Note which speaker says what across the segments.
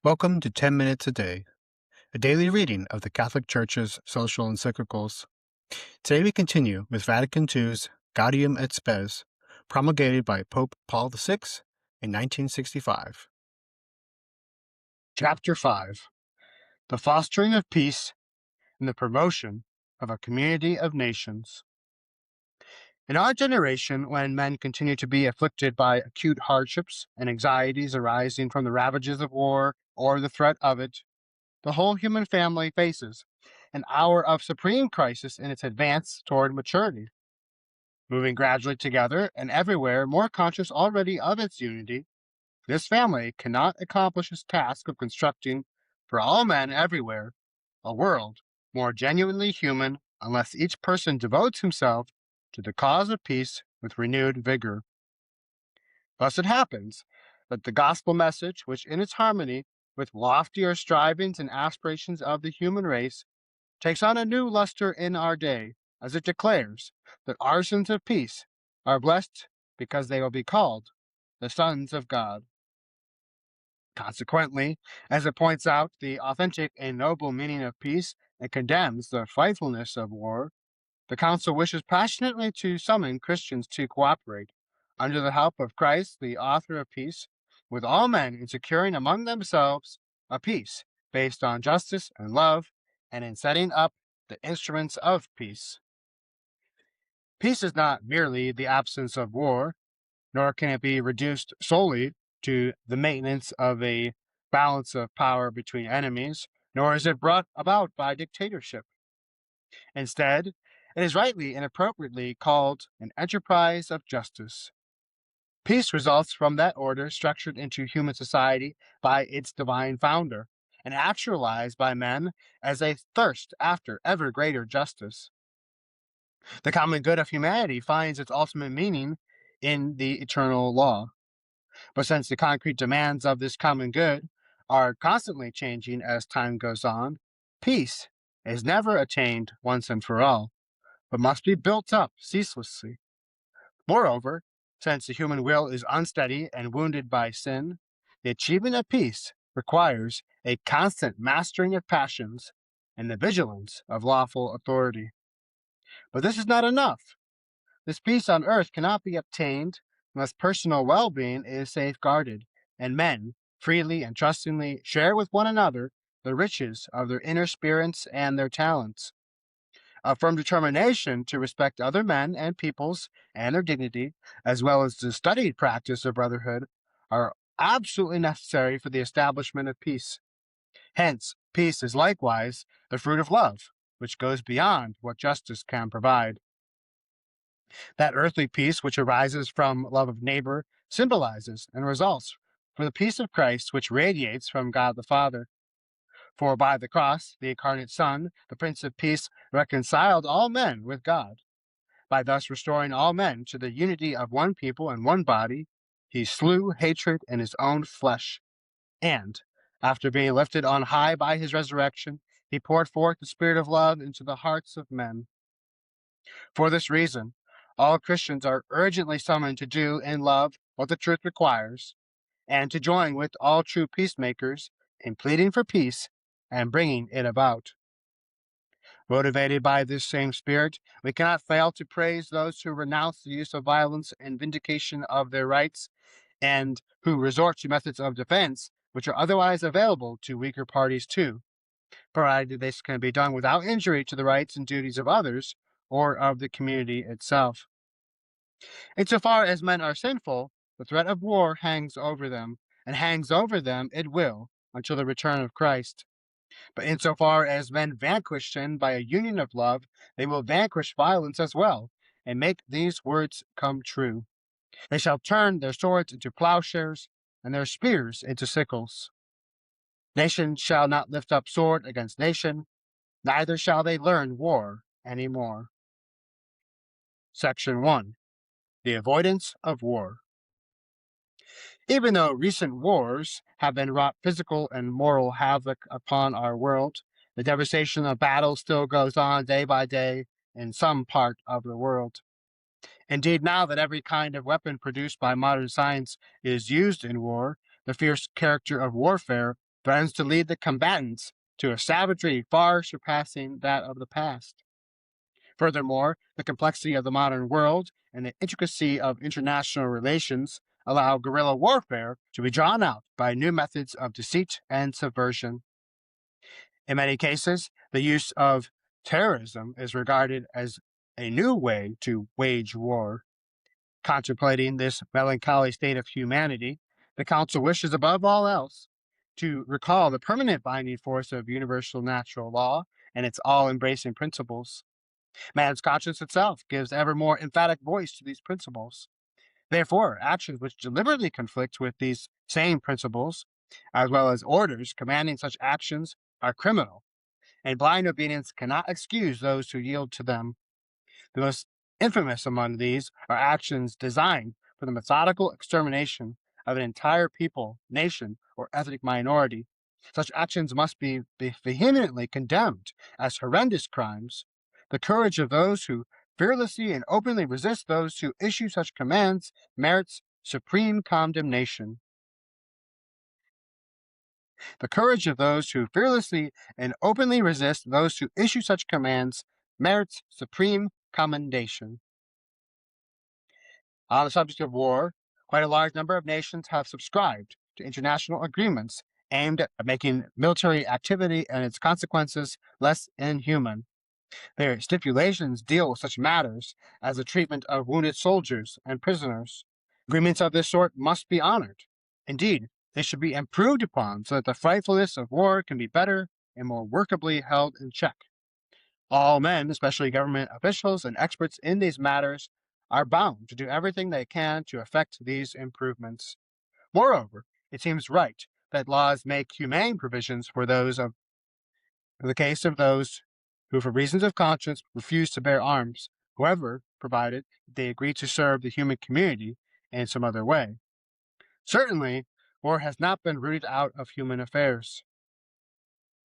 Speaker 1: Welcome to 10 Minutes a Day, a daily reading of the Catholic Church's social encyclicals. Today we continue with Vatican II's Gaudium et Spes, promulgated by Pope Paul VI in 1965. Chapter 5. The Fostering of Peace and the Promotion of a Community of Nations. In our generation, when men continue to be afflicted by acute hardships and anxieties arising from the ravages of war or the threat of it, the whole human family faces an hour of supreme crisis in its advance toward maturity. Moving gradually together and everywhere more conscious already of its unity, this family cannot accomplish its task of constructing, for all men everywhere, a world more genuinely human unless each person devotes himself to the cause of peace with renewed vigor. Thus it happens that the gospel message, which in its harmony with loftier strivings and aspirations of the human race, takes on a new luster in our day, as it declares that artisans of peace are blessed because they will be called the sons of God. Consequently, as it points out the authentic and noble meaning of peace and condemns the frightfulness of war, the Council wishes passionately to summon Christians to cooperate, under the help of Christ, the author of peace, with all men in securing among themselves a peace based on justice and love, and in setting up the instruments of peace. Peace is not merely the absence of war, nor can it be reduced solely to the maintenance of a balance of power between enemies, nor is it brought about by dictatorship. Instead, it is rightly and appropriately called an enterprise of justice. Peace results from that order structured into human society by its divine founder, and actualized by men as a thirst after ever greater justice. The common good of humanity finds its ultimate meaning in the eternal law. But since the concrete demands of this common good are constantly changing as time goes on, peace is never attained once and for all, but must be built up ceaselessly. Moreover, since the human will is unsteady and wounded by sin, the achievement of peace requires a constant mastering of passions and the vigilance of lawful authority. But this is not enough. This peace on earth cannot be obtained unless personal well-being is safeguarded, and men freely and trustingly share with one another the riches of their inner spirits and their talents. A firm determination to respect other men and peoples and their dignity, as well as the studied practice of brotherhood, are absolutely necessary for the establishment of peace. Hence, peace is likewise the fruit of love, which goes beyond what justice can provide. That earthly peace which arises from love of neighbor symbolizes and results from the peace of Christ which radiates from God the Father. For by the cross, the incarnate Son, the Prince of Peace, reconciled all men with God. By thus restoring all men to the unity of one people and one body, he slew hatred in his own flesh. And, after being lifted on high by his resurrection, he poured forth the Spirit of love into the hearts of men. For this reason, all Christians are urgently summoned to do in love what the truth requires, and to join with all true peacemakers in pleading for peace and bringing it about. Motivated by this same spirit, we cannot fail to praise those who renounce the use of violence in vindication of their rights, and who resort to methods of defense which are otherwise available to weaker parties too, provided this can be done without injury to the rights and duties of others or of the community itself. Insofar as men are sinful, the threat of war hangs over them, and hangs over them it will until the return of Christ. But insofar as men vanquish sin by a union of love, they will vanquish violence as well, and make these words come true. They shall turn their swords into plowshares, and their spears into sickles. Nation shall not lift up sword against nation, neither shall they learn war any more. Section 1. The avoidance of war. Even though recent wars have been wrought physical and moral havoc upon our world, the devastation of battle still goes on day by day in some part of the world. Indeed, now that every kind of weapon produced by modern science is used in war, the fierce character of warfare threatens to lead the combatants to a savagery far surpassing that of the past. Furthermore, the complexity of the modern world and the intricacy of international relations allow guerrilla warfare to be drawn out by new methods of deceit and subversion. In many cases, the use of terrorism is regarded as a new way to wage war. Contemplating this melancholy state of humanity, the Council wishes above all else to recall the permanent binding force of universal natural law and its all-embracing principles. Man's conscience itself gives ever more emphatic voice to these principles. Therefore, actions which deliberately conflict with these same principles, as well as orders commanding such actions, are criminal, and blind obedience cannot excuse those who yield to them. The most infamous among these are actions designed for the methodical extermination of an entire people, nation, or ethnic minority. Such actions must be vehemently condemned as horrendous crimes. The courage of those who fearlessly and openly resist those who issue such commands merits supreme condemnation. The courage of those who fearlessly and openly resist those who issue such commands merits supreme commendation. On the subject of war, quite a large number of nations have subscribed to international agreements aimed at making military activity and its consequences less inhuman. Their stipulations deal with such matters as the treatment of wounded soldiers and prisoners. Agreements of this sort must be honored. Indeed, they should be improved upon so that the frightfulness of war can be better and more workably held in check. All men, especially government officials and experts in these matters, are bound to do everything they can to effect these improvements. Moreover, it seems right that laws make humane provisions for the case of those who, for reasons of conscience, refuse to bear arms, however, provided they agree to serve the human community in some other way. Certainly, war has not been rooted out of human affairs.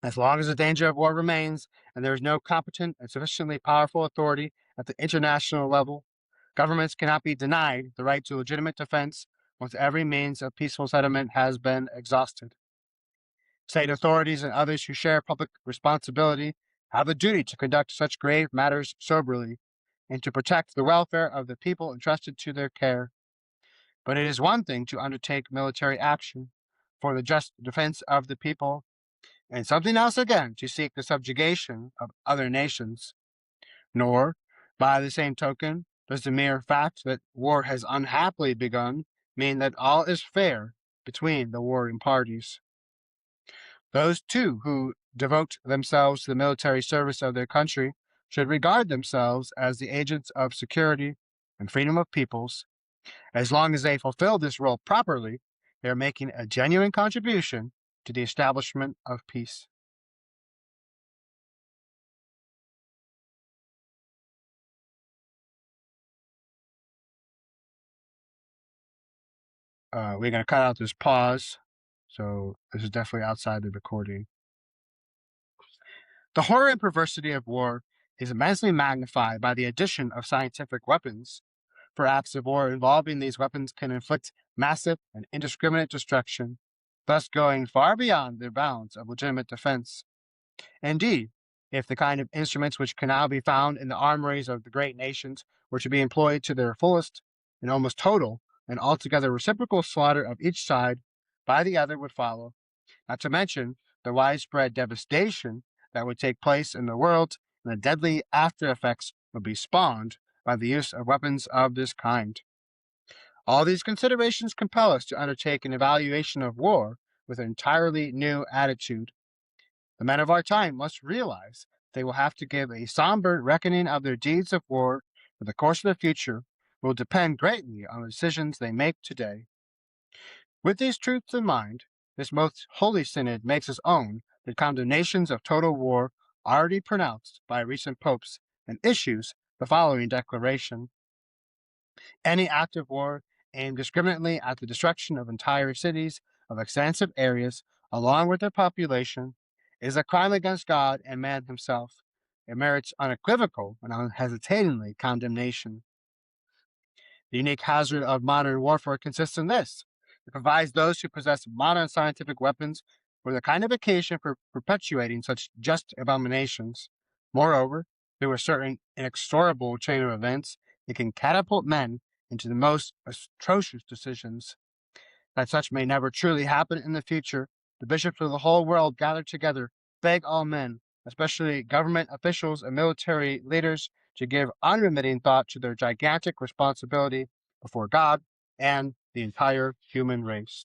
Speaker 1: As long as the danger of war remains and there is no competent and sufficiently powerful authority at the international level, governments cannot be denied the right to legitimate defense once every means of peaceful settlement has been exhausted. State authorities and others who share public responsibility have a duty to conduct such grave matters soberly and to protect the welfare of the people entrusted to their care. But it is one thing to undertake military action for the just defense of the people, and something else again to seek the subjugation of other nations. Nor, by the same token, does the mere fact that war has unhappily begun mean that all is fair between the warring parties. Those, too, who devote themselves to the military service of their country should regard themselves as the agents of security and freedom of peoples. As long as they fulfill this role properly, they are making a genuine contribution to the establishment of peace. We're going to cut out this pause, so this is definitely outside the recording. The horror and perversity of war is immensely magnified by the addition of scientific weapons. For acts of war involving these weapons can inflict massive and indiscriminate destruction, thus going far beyond their bounds of legitimate defense. Indeed, if the kind of instruments which can now be found in the armories of the great nations were to be employed to their fullest, an almost total and altogether reciprocal slaughter of each side by the other would follow, not to mention the widespread devastation that would take place in the world, and the deadly after effects would be spawned by the use of weapons of this kind. All these considerations compel us to undertake an evaluation of war with an entirely new attitude. The men of our time must realize they will have to give a somber reckoning of their deeds of war, for the course of the future will depend greatly on the decisions they make today. With these truths in mind, this most holy synod makes its own the condemnations of total war already pronounced by recent popes and issues the following declaration. Any act of war aimed discriminately at the destruction of entire cities of extensive areas along with their population is a crime against God and man himself. It merits unequivocal and unhesitatingly condemnation. The unique hazard of modern warfare consists in this. It provides those who possess modern scientific weapons were the kind of occasion for perpetuating such just abominations. Moreover, through a certain inexorable chain of events, it can catapult men into the most atrocious decisions. That such may never truly happen in the future, the bishops of the whole world gather together, beg all men, especially government officials and military leaders, to give unremitting thought to their gigantic responsibility before God and the entire human race.